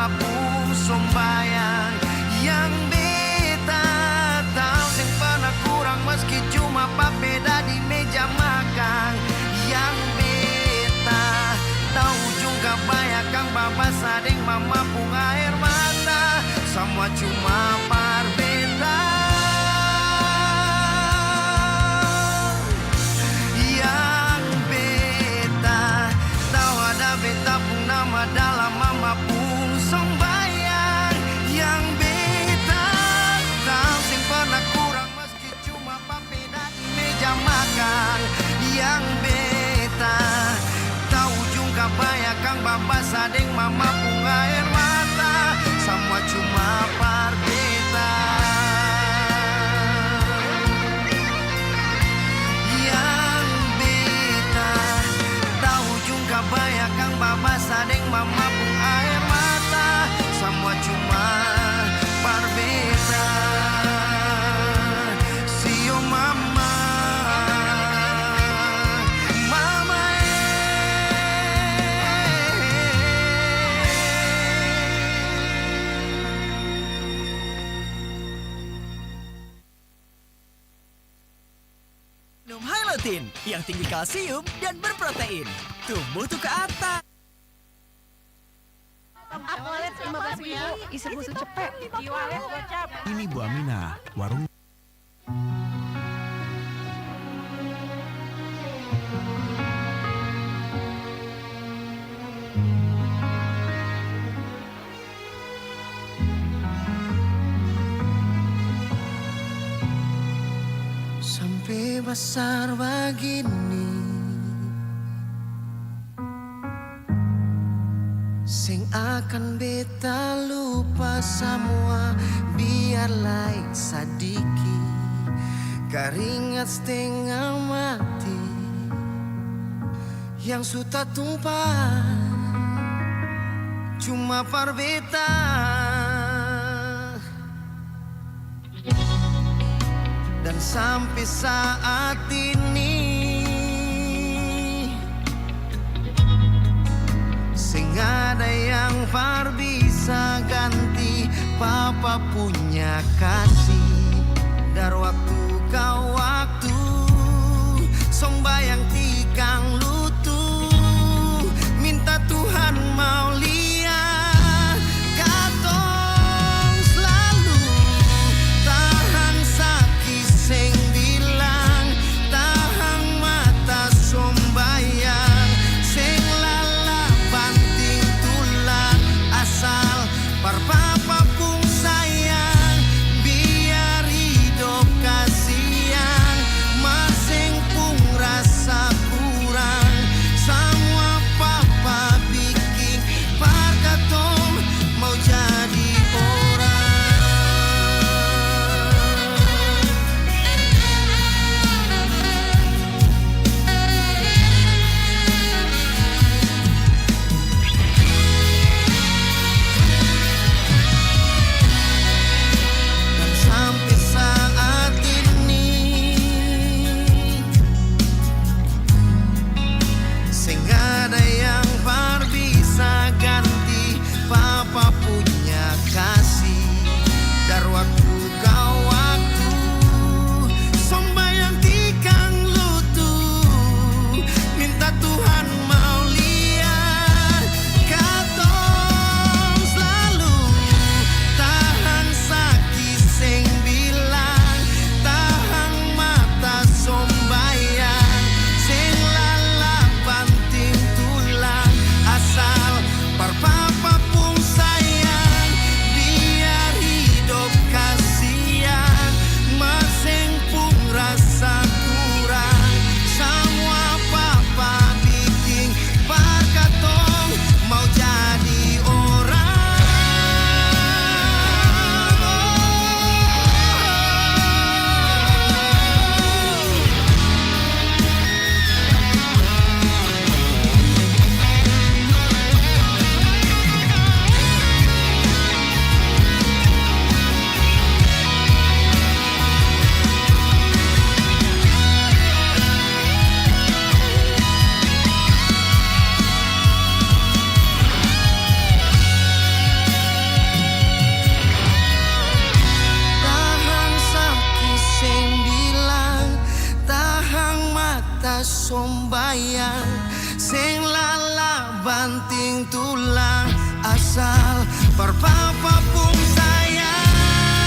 mamapu sombayang. Yang beta tahu sing pernah kurang meski cuma papeda di meja makan. Yang beta tahu juga banyak kang babas ading mama pung air mata. Semua cuma parbeta. Yang beta tahu ada beta pung nama dalam mama pung sombayang. Yang beta tahu sing pernah kurang meski cuma papeda di meja makan. Yang beta tahu juga banyak kang babas ading mama pung air mata. Semua cuma parbeta. Yang beta tahu juga banyak kang babas ading mama pung air mata. Semua cuma parbeta. Sio mama, mama Minum Hylotin yang tinggi kalsium dan berprotein. Tumbuh tuh ke atas. Walet 15.000, isi susu cepet. Di walet gocap. Ini Bu Aminah, warung sampai besar begini, sing akan beta lupa semua. Biarlah sadiki keringat setengah mati yang sudah tumpah cuma parbeta. Dan sampai saat ini sing ada yang par bisa ganti papa punya kasih. Dar waktu ke waktu song bayang tikang lutu. Minta Tuhan mau lihat katong selalu tahan sakit sing bilang, tahan mata sombayang sing lala banting tulang asal parpapa pung sayang. Biar sombayang sing lala banting tulang asal parpapa pung sayang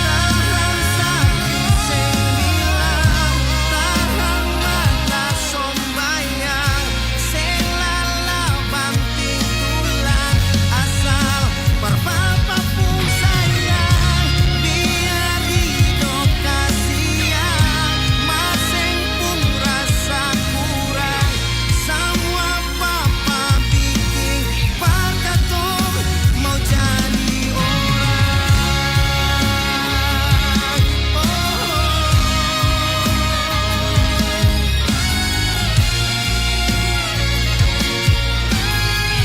tahan sakit sing bilang tahan mata sombayang sing lala banting tulang asal parpapa pung sayang biar hidup kasihan masing pun rasa kurang semua papa bikin parkatung mau jadi orang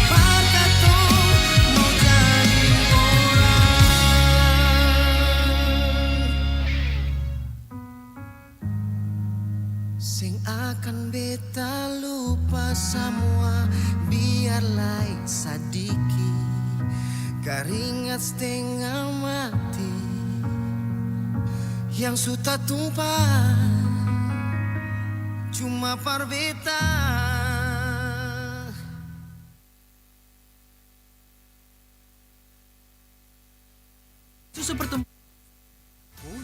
parkatung mau jadi orang sing akan beta lupa semua biarlah sadiki keringat setengah mati yang sudah tumpah cuma par beta Susu pertumbuhan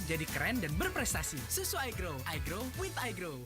jadi keren dan berprestasi. Susu iGrow with iGrow.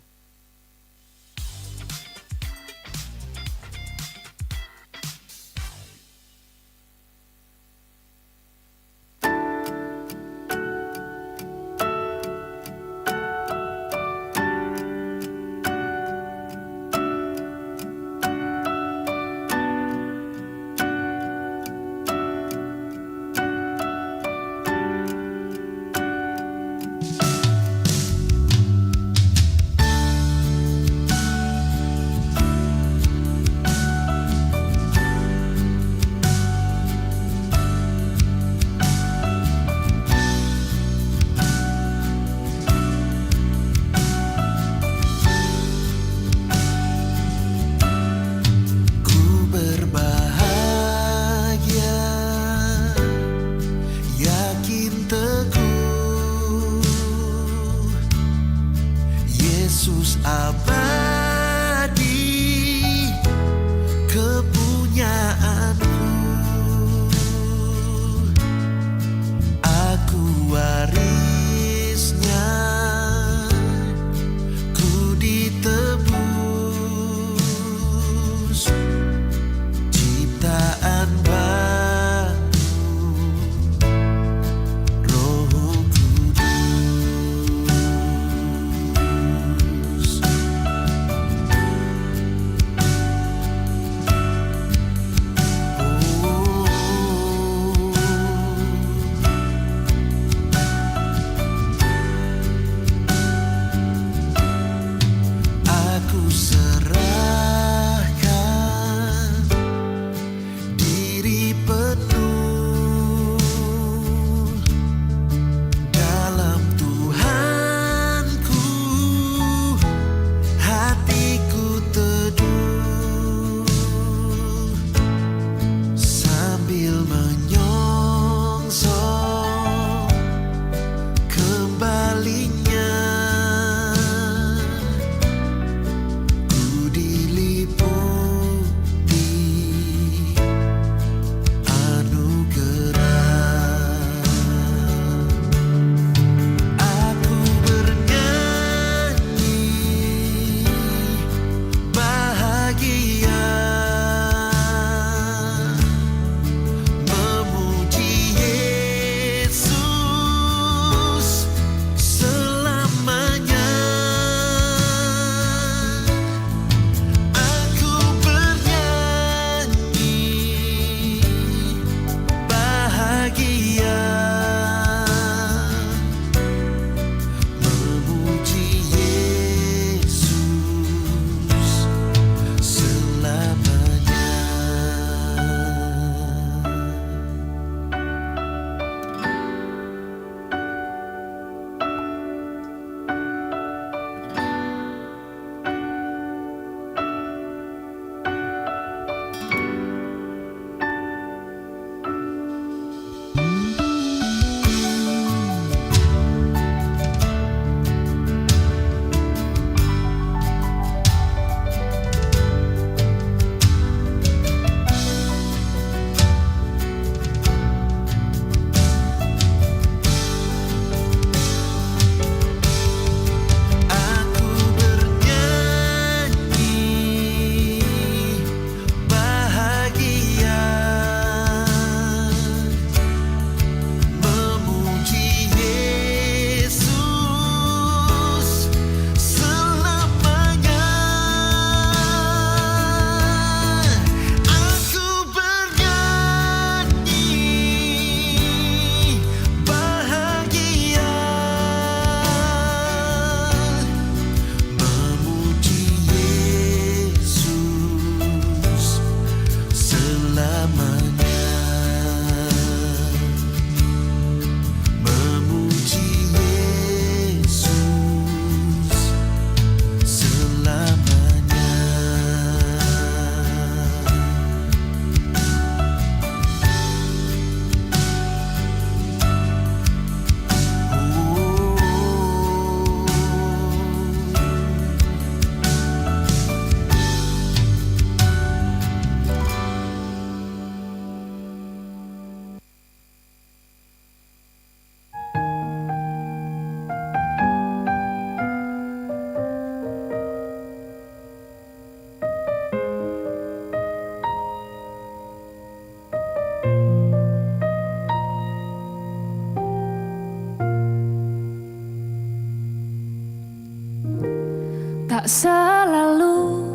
selalu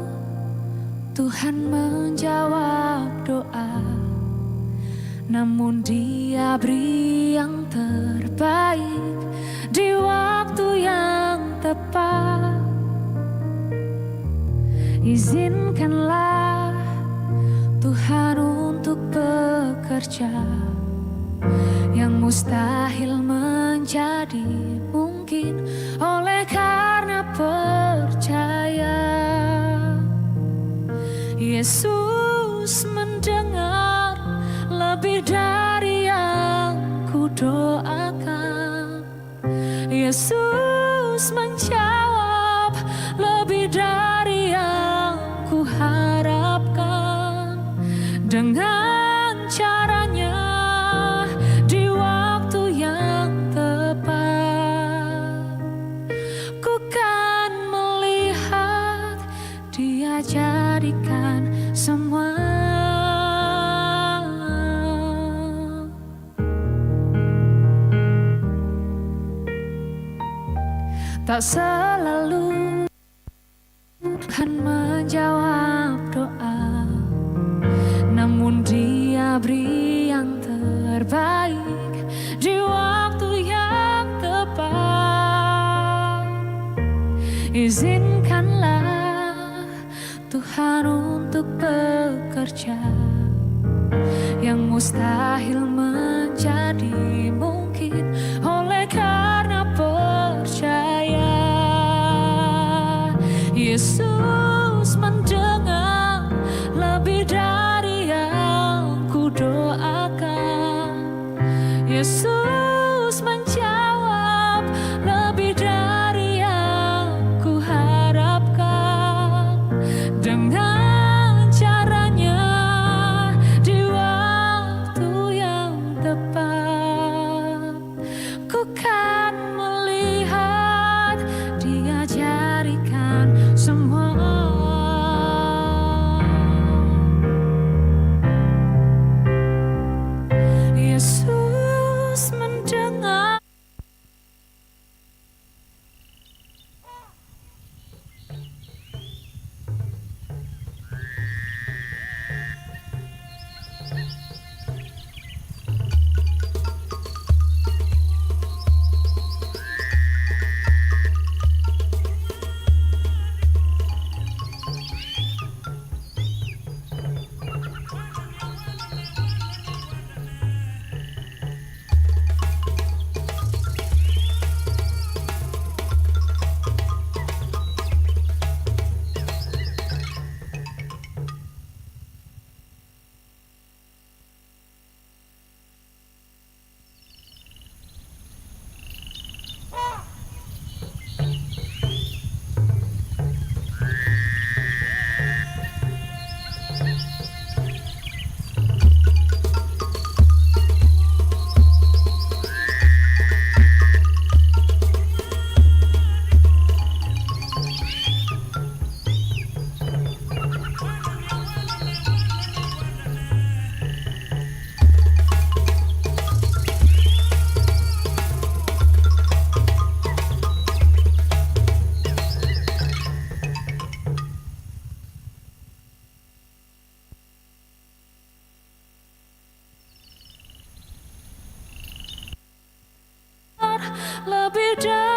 Tuhan menjawab doa, namun Dia beri yang terbaik di waktu yang tepat. Izinkanlah Tuhan untuk bekerja, yang mustahil menjadi mungkin oleh karena percaya. Yesus mendengar lebih dari yang ku doakan. Yesus menjawab lebih dari yang ku harapkan. Dengan caranya di waktu yang tepat, ku kan melihat Dia jadikan semua. Tak selalu Tuhan menjawab doa, namun Dia beri yang terbaik di waktu yang tepat. Izinkanlah Tuhan untuk bekerja, yang mustahil menjadi mungkin oleh karena percaya. Yesus mendengar lebih dari yang ku doakan. Yesus menjawab lebih dari yang ku harapkan. Dengan caranya di waktu yang tepat, ku kan melihat Dia jadikan semua. Yesus mendengar. Lebih dari